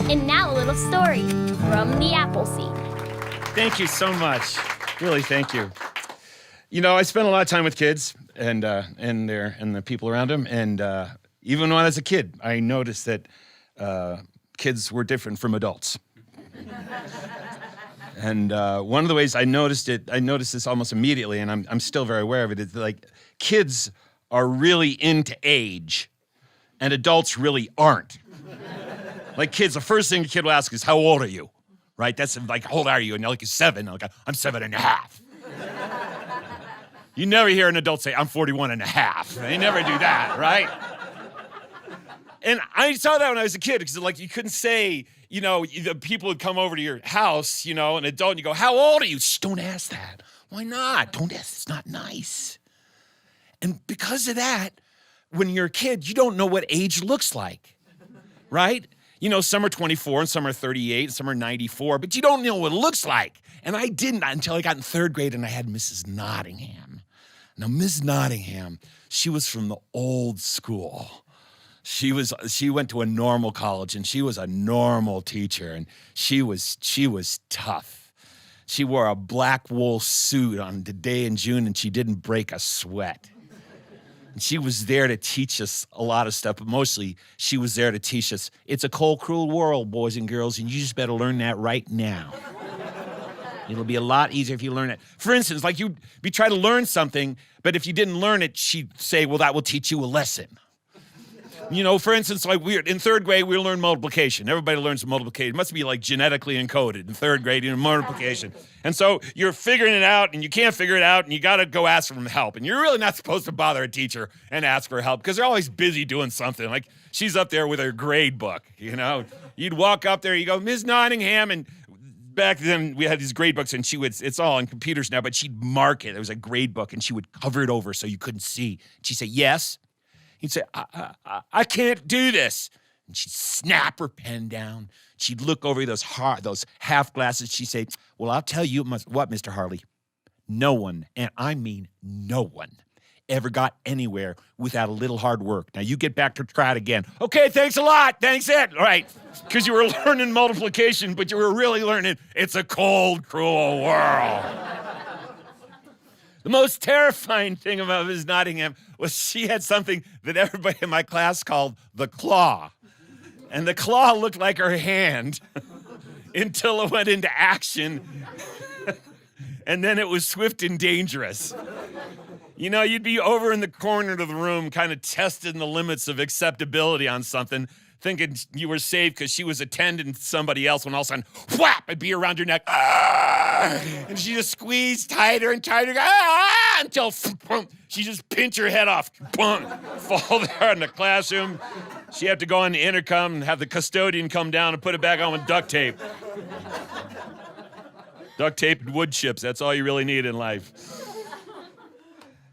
And now a little story from the apple seed. Thank you so much. Really, thank you. You know, I spent a lot of time with kids and the people around them, and even when I was a kid, I noticed that kids were different from adults. And one of the ways I noticed this almost immediately, and I'm still very aware of it, is that, like, kids are really into age, and adults really aren't. Like kids, the first thing a kid will ask is, how old are you? Right? That's like, how old are you? And you're like, 7. I'm like, I'm 7.5. You never hear an adult say, I'm 41.5. They never do that, right? And I saw that when I was a kid, because like you couldn't say, you know, the people would come over to your house, you know, an adult, and you go, how old are you? Shh, don't ask that. Why not? Don't ask. It's not nice. And because of that, when you're a kid, you don't know what age looks like, right? You know, some are 24 and some are 38 and some are 94, but you don't know what it looks like. And I didn't until I got in 3rd grade and I had Mrs. Nottingham. Now, Ms. Nottingham, she was from the old school. She went to a normal college and she was a normal teacher, and she was tough. She wore a black wool suit on the day in June and she didn't break a sweat. And she was there to teach us a lot of stuff, but mostly she was there to teach us, it's a cold, cruel world, boys and girls, and you just better learn that right now. It'll be a lot easier if you learn it. For instance, like you'd try to learn something, but if you didn't learn it, she'd say, well, that will teach you a lesson. You know, for instance, like in 3rd grade, we learn multiplication. Everybody learns multiplication. It must be like genetically encoded in 3rd grade, you know, multiplication. And so you're figuring it out and you can't figure it out and you got to go ask for help. And you're really not supposed to bother a teacher and ask for help because they're always busy doing something. Like she's up there with her grade book, you know. You'd walk up there, you go, Ms. Nottingham, and back then we had these grade books and it's all on computers now, but she'd mark it. It was a grade book and she would cover it over so you couldn't see. She'd say, yes. He'd say, I can't do this. And she'd snap her pen down. She'd look over those half glasses. She'd say, well, I'll tell you what, Mr. Harley. No one, and I mean no one, ever got anywhere without a little hard work. Now you get back to try it again. Okay, thanks a lot. Thanks it. All right. Because you were learning multiplication, but you were really learning it's a cold, cruel world. The most terrifying thing about Ms. Nottingham was she had something that everybody in my class called the claw. And the claw looked like her hand until it went into action. And then it was swift and dangerous. You know, you'd be over in the corner of the room kind of testing the limits of acceptability on something, thinking you were safe because she was attending somebody else, when all of a sudden, whap, it'd be around your neck. Ah! And she just squeezed tighter and tighter, until she just pinch her head off, fall there in the classroom. She had to go on the intercom and have the custodian come down and put it back on with duct tape. Duct tape and wood chips, that's all you really need in life.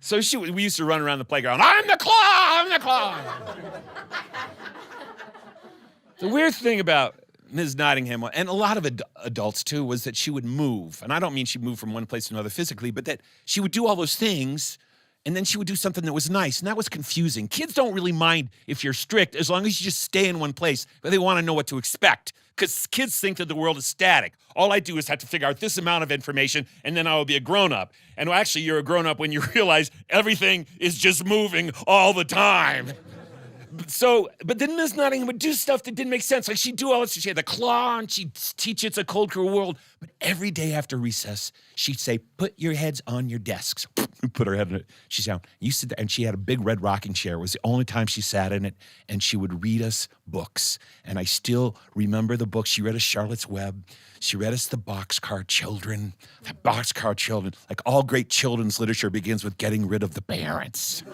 So we used to run around the playground, I'm the claw, I'm the claw. The weird thing about Ms. Nottingham, and a lot of adults too, was that she would move. And I don't mean she'd move from one place to another physically, but that she would do all those things, and then she would do something that was nice, and that was confusing. Kids don't really mind if you're strict, as long as you just stay in one place, but they want to know what to expect. Because kids think that the world is static. All I do is have to figure out this amount of information, and then I will be a grown-up. And actually, you're a grown-up when you realize everything is just moving all the time. But then Ms. Nottingham would do stuff that didn't make sense. Like she'd do all this, she had the claw, and she'd teach it's a cold, cruel world. But every day after recess, she'd say, put your heads on your desks. Put her head in it. She'd say, you sit there, and she had a big red rocking chair. It was the only time she sat in it, and she would read us books. And I still remember the books. She read us Charlotte's Web. She read us The Boxcar Children. The Boxcar Children. Like all great children's literature begins with getting rid of the parents.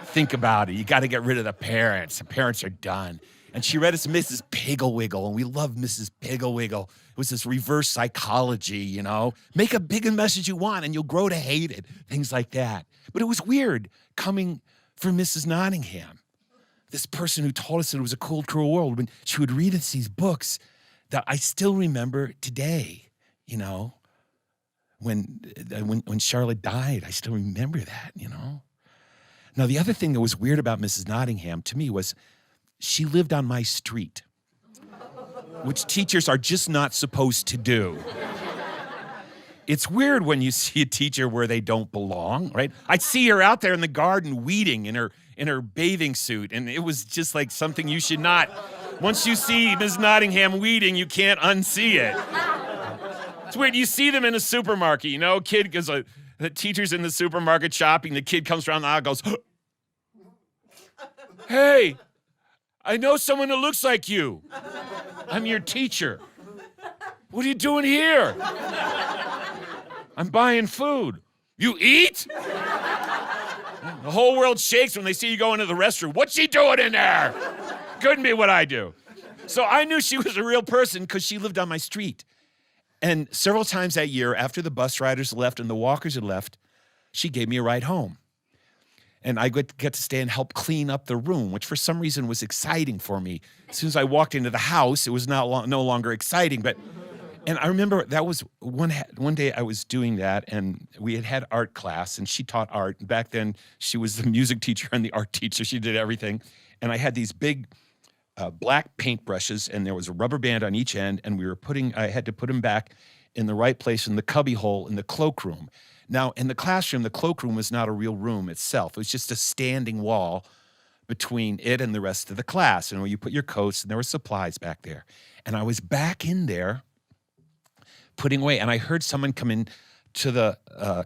Think about it. You got to get rid of the parents. The parents are done. And she read us Mrs. Pigglewiggle, and we loved Mrs. Pigglewiggle. It was this reverse psychology, you know. Make a big message you want, and you'll grow to hate it. Things like that. But it was weird coming from Mrs. Nottingham, this person who told us that it was a cold, cruel world. When she would read us these books that I still remember today, you know. When Charlotte died, I still remember that, you know. Now, the other thing that was weird about Mrs. Nottingham to me was she lived on my street. which teachers are just not supposed to do. It's weird when you see a teacher where they don't belong, right? I'd see her out there in the garden weeding in her bathing suit, and it was just like something you should not. Once you see Ms. Nottingham weeding, you can't unsee it. It's weird. You see them in a supermarket, you know, kid goes, the teacher's in the supermarket shopping, the kid comes around the aisle and goes, "Hey, I know someone who looks like you. I'm your teacher. What are you doing here?" "I'm buying food." "You eat?" The whole world shakes when they see you go into the restroom. "What's she doing in there?" Couldn't be what I do. So I knew she was a real person because she lived on my street. And several times that year, after the bus riders left and the walkers had left, she gave me a ride home. And I get to stay and help clean up the room, which for some reason was exciting for me. As soon as I walked into the house, it was no longer exciting. And I remember that was one day I was doing that, and we had art class, and she taught art. Back then, she was the music teacher and the art teacher. She did everything. And I had these big black paintbrushes, and there was a rubber band on each end, and I had to put them back in the right place in the cubby hole in the cloakroom. Now, in the classroom, the cloakroom was not a real room itself. It was just a standing wall between it and the rest of the class, and where you put your coats, and there were supplies back there. And I was back in there putting away, and I heard someone come in to the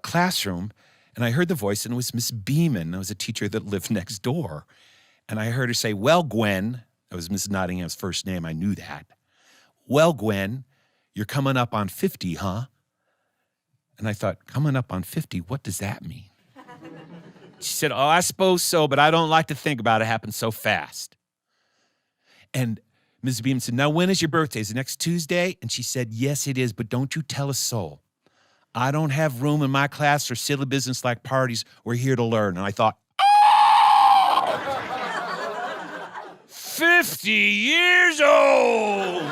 classroom, and I heard the voice, and it was Miss Beeman. That was a teacher that lived next door. And I heard her say, "Well, Gwen," that was Miss Nottingham's first name, I knew that. "Well, Gwen, you're coming up on 50, huh?" And I thought, coming up on 50, what does that mean? She said, "Oh, I suppose so, but I don't like to think about it. It happened so fast." And Ms. Beeman said, "Now, when is your birthday? Is it next Tuesday?" And she said, "Yes, it is, but don't you tell a soul. I don't have room in my class for silly business like parties. We're here to learn." And I thought, 50 years old.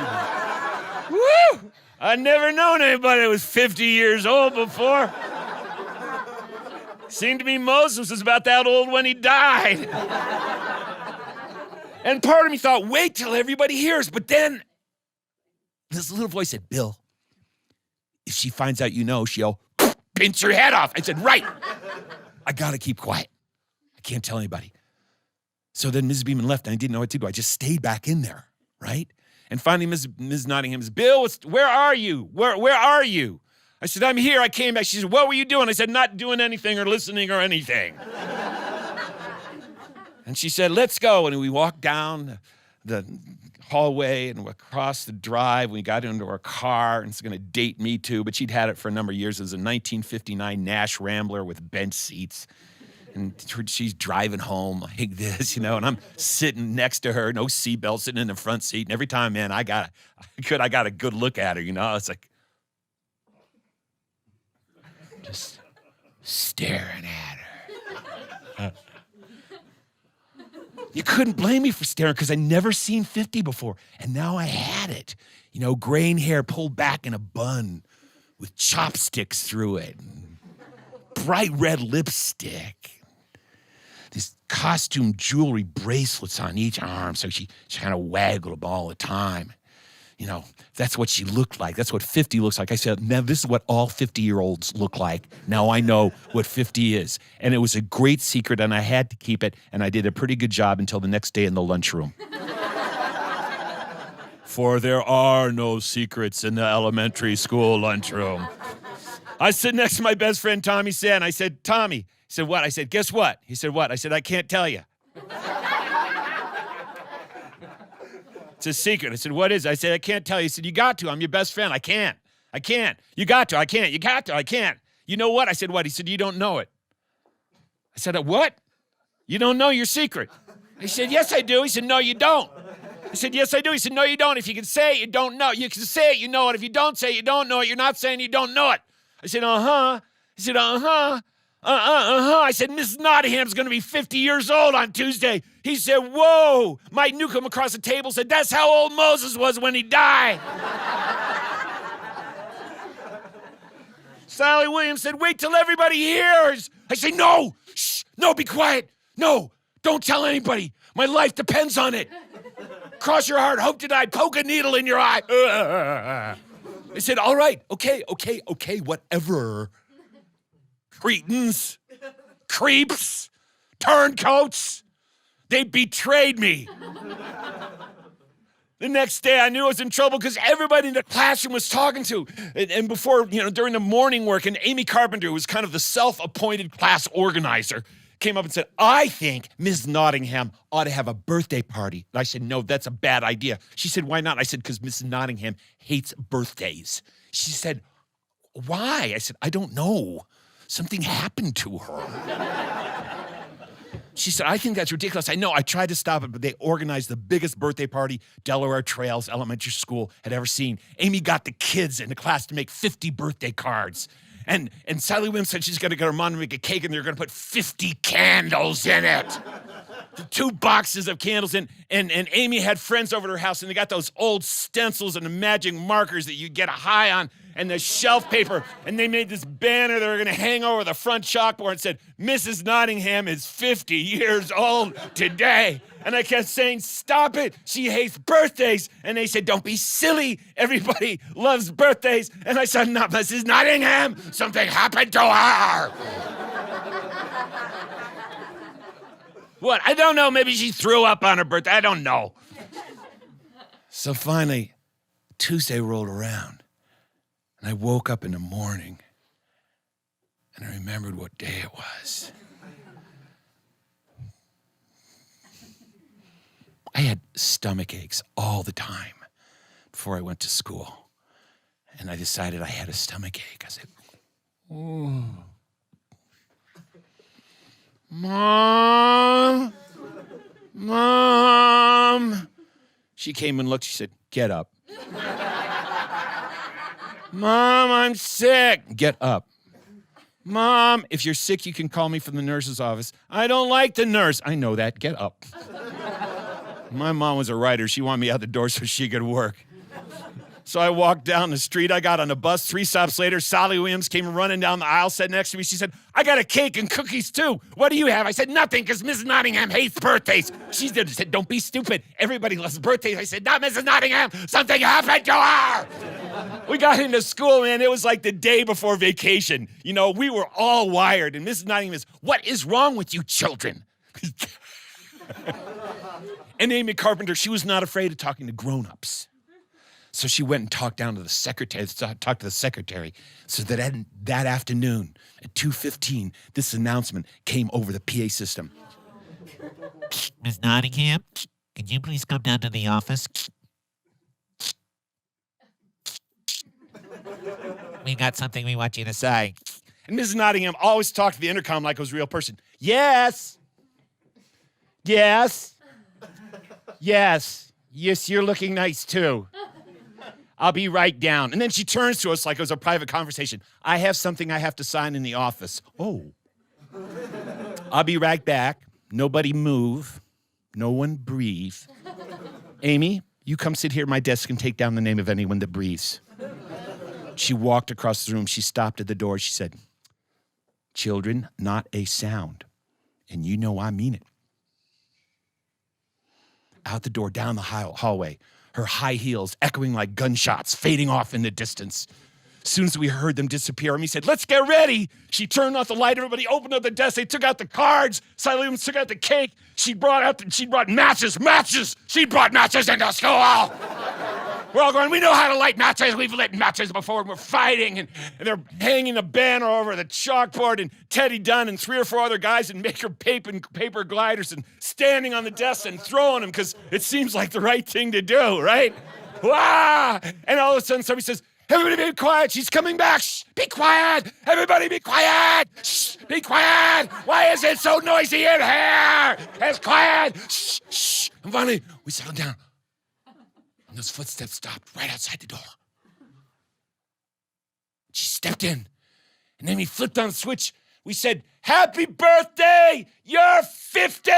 Woo! I'd never known anybody that was 50 years old before. Seemed to me Moses was about that old when he died. And part of me thought, wait till everybody hears. But then this little voice said, "Bill, if she finds out you know, she'll pinch your head off." I said, "Right. I got to keep quiet. I can't tell anybody." So then Ms. Beeman left, and I didn't know what to do. I just stayed back in there, right? And finally, Ms. Nottingham says, "Bill, where are you? Where are you?" I said, "I'm here. I came back." She said, "What were you doing?" I said, "Not doing anything or listening or anything." And she said, "Let's go." And we walked down the hallway and across the drive. We got into our car, and it's going to date me too, but she'd had it for a number of years. It was a 1959 Nash Rambler with bench seats. And she's driving home like this, you know, and I'm sitting next to her, no seatbelt, sitting in the front seat. And every time, man, I got a good look at her, you know. It's like just staring at her. You couldn't blame me for staring because I'd never seen 50 before. And now I had it. You know, graying hair pulled back in a bun with chopsticks through it. And bright red lipstick. These costume jewelry bracelets on each arm, so she kind of waggled them all the time. You know, that's what she looked like. That's what 50 looks like. I said, now this is what all 50-year-olds look like. Now I know what 50 is. And it was a great secret, and I had to keep it, and I did a pretty good job until the next day in the lunchroom. For there are no secrets in the elementary school lunchroom. I sit next to my best friend, Tommy Sand. I said, "Tommy." He said, "What?" I said, "Guess what?" He said, "What?" I said, "I can't tell you." It's a secret. I said, "What is it?" I said, "I can't tell you." He said, "You got to. I'm your best friend. I can't. I can't. You got to. I can't. You got to. I can't." "You know what?" I said, "What?" He said, "You don't know it." I said, "What?" "You don't know your secret." He said, "Yes, I do." He said, "No, you don't." I said, "Yes, I do." He said, "No, you don't. If you can say it, you don't know. You can say it, you know it. If you don't say it, you don't know it. You're not saying you don't know it." I said, "Uh-huh." He said, "Uh-huh. I said, "Miss Nottingham's going to be 50 years old on Tuesday." He said, "Whoa." Mike Newcomb across the table said, "That's how old Moses was when he died." Sally Williams said, "Wait till everybody hears." I said, "No, shh, no, be quiet. No, don't tell anybody. My life depends on it." cross your heart, hope to die, poke a needle in your eye. I said, all right, okay, whatever. Cretins, creeps, turncoats, they betrayed me. The next day, I knew I was in trouble because everybody in the classroom was talking to. And before, during the morning work, and Amy Carpenter, who was kind of the self-appointed class organizer, came up and said, I think Ms. Nottingham ought to have a birthday party. And I said, no, that's a bad idea. She said, why not? I said, because Mrs. Nottingham hates birthdays. She said, why? I said, I don't know. Something happened to her. She said, I think that's ridiculous. I know, I tried to stop it, but they organized the biggest birthday party Delaware Trails Elementary School had ever seen. Amy got the kids in the class to make 50 birthday cards. And Sally Williams said she's gonna get her mom to make a cake and they're gonna put 50 candles in it. 2 boxes of candles in, and Amy had friends over at her house and they got those old stencils and the magic markers that you get a high on and the shelf paper, and they made this banner they were gonna hang over the front chalkboard and said, Mrs. Nottingham is 50 years old today. And I kept saying, stop it, she hates birthdays. And they said, don't be silly, everybody loves birthdays. And I said, not Mrs. Nottingham, something happened to her. What? I don't know, maybe she threw up on her birthday, I don't know. So finally, Tuesday rolled around. And I woke up in the morning and I remembered what day it was. I had stomach aches all the time before I went to school. And I decided I had a stomach ache. I said, oh. Mom. She came and looked, she said, get up. Mom, I'm sick. Get up. Mom, if you're sick, you can call me from the nurse's office. I don't like the nurse. I know that. Get up. My mom was a writer. She wanted me out the door so she could work. So I walked down the street. I got on a bus. 3 stops later, Sally Williams came running down the aisle, sat next to me. She said, I got a cake and cookies too. What do you have? I said, nothing, because Mrs. Nottingham hates birthdays. She said, don't be stupid. Everybody loves birthdays. I said, not Mrs. Nottingham. Something happened to her. We got into school, man. It was like the day before vacation. We were all wired. And Mrs. Nottingham is, what is wrong with you children? And Amy Carpenter, she was not afraid of talking to grown-ups. So she went and talked to the secretary. So that afternoon at 2:15, this announcement came over the PA system. Miss Nottingham, could you please come down to the office? We got something we want you to say. And Mrs. Nottingham always talked to the intercom like it was a real person. Yes. Yes. Yes. Yes, you're looking nice too. I'll be right down. And then she turns to us like it was a private conversation. I have something I have to sign in the office. Oh. I'll be right back. Nobody move. No one breathe. Amy, you come sit here at my desk and take down the name of anyone that breathes. She walked across the room. She stopped at the door. She said, children, not a sound. And you know I mean it. Out the door, down the hallway, her high heels echoing like gunshots, fading off in the distance. As soon as we heard them disappear, Amy said, let's get ready. She turned off the light. Everybody opened up the desk. They took out the cards. Sally Williams took out the cake. She brought matches. She brought matches into school. We're all going, we know how to light matches. We've lit matches before. We're fighting. And they're hanging a banner over the chalkboard. And Teddy Dunn and 3 or 4 other guys in maker paper gliders and standing on the desk and throwing them because it seems like the right thing to do, right? Wah! And all of a sudden somebody says, everybody be quiet. She's coming back. Shh, be quiet. Everybody be quiet. Shh, be quiet. Why is it so noisy in here? It's quiet. Shh, shh. And finally, we settled down. And those footsteps stopped right outside the door. She stepped in. And then we flipped on the switch. We said, happy birthday. You're 50.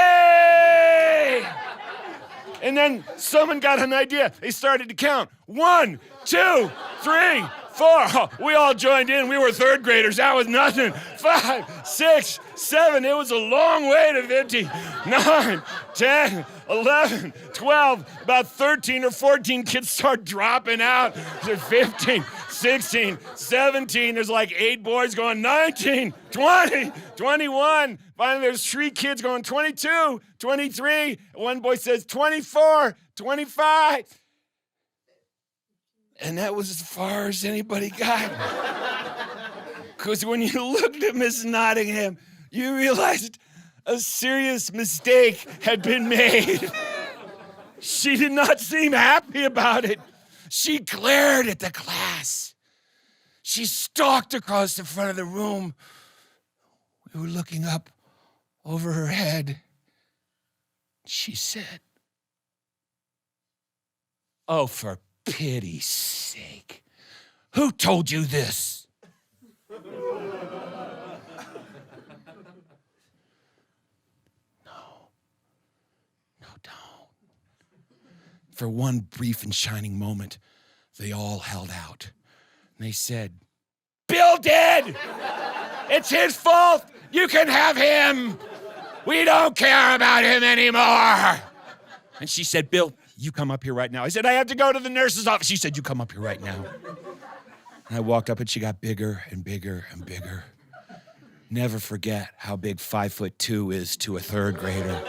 And then someone got an idea. They started to count. 1, 2, 3, 4. We all joined in. We were third graders. That was nothing. 5, 6, 7. It was a long way to 50. 9, 10, 11, 12. About 13 or 14 kids start dropping out. 15, 16, 17. There's like 8 boys going 19, 20, 21. Finally, there's 3 kids going 22, 23. One boy says 24, 25. And that was as far as anybody got. Because when you looked at Miss Nottingham, you realized a serious mistake had been made. She did not seem happy about it. She glared at the class. She stalked across the front of the room. We were looking up over her head. She said, "Oh, for pity's sake, who told you this?" No, don't. For one brief and shining moment, they all held out. And they said, "Bill did! It's his fault! You can have him! We don't care about him anymore!" And she said, "Bill, you come up here right now." I said, "I have to go to the nurse's office." She said, "You come up here right now." And I walked up and she got bigger and bigger and bigger. Never forget how big 5'2" is to a third grader.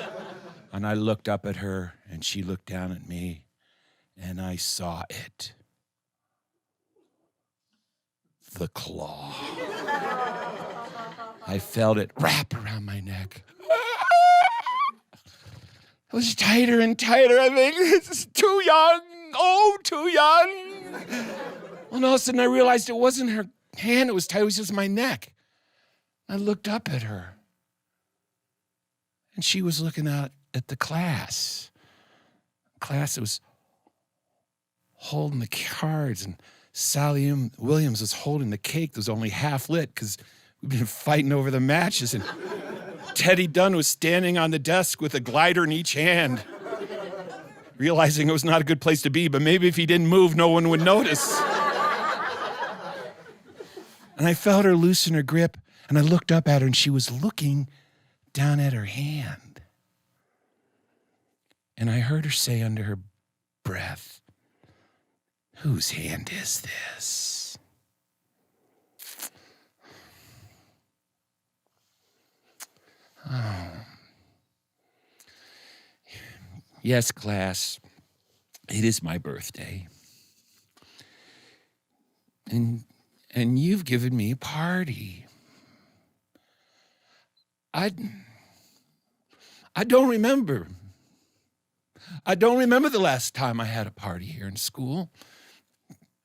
And I looked up at her and she looked down at me and I saw it. The claw. I felt it wrap around my neck. It was tighter and tighter. I think this is too young. Oh, too young. And all of a sudden I realized it wasn't her hand it was tight, it was just my neck. I looked up at her. And she was looking out at the class. Class that was holding the cards, and Sally Williams was holding the cake that was only half lit because we've been fighting over the matches. And Teddy Dunn was standing on the desk with a glider in each hand, realizing it was not a good place to be, but maybe if he didn't move, no one would notice. And I felt her loosen her grip, and I looked up at her, and she was looking down at her hand. And I heard her say under her breath, "Whose hand is this?" Oh. Yes, class, it is my birthday. And you've given me a party. I don't remember. I don't remember the last time I had a party here in school.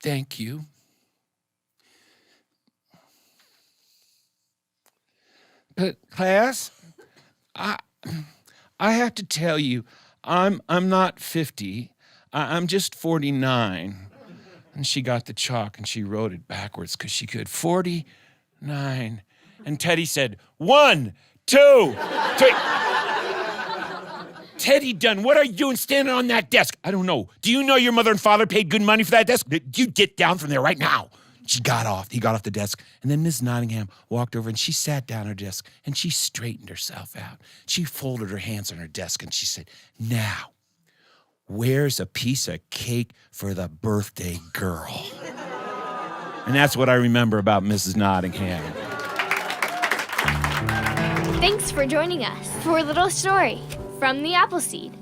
Thank you. But class, I have to tell you, I'm not 50. I'm just 49. And she got the chalk and she wrote it backwards because she could. 49. And Teddy said, 1, 2, 3. Teddy Dunn, what are you doing standing on that desk? I don't know. Do you know your mother and father paid good money for that desk? You get down from there right now. She got off. He got off the desk. And then Miss Nottingham walked over and she sat down at her desk and she straightened herself out. She folded her hands on her desk and she said, "Now, where's a piece of cake for the birthday girl?" And that's what I remember about Mrs. Nottingham. Thanks for joining us for a little story from the Appleseed.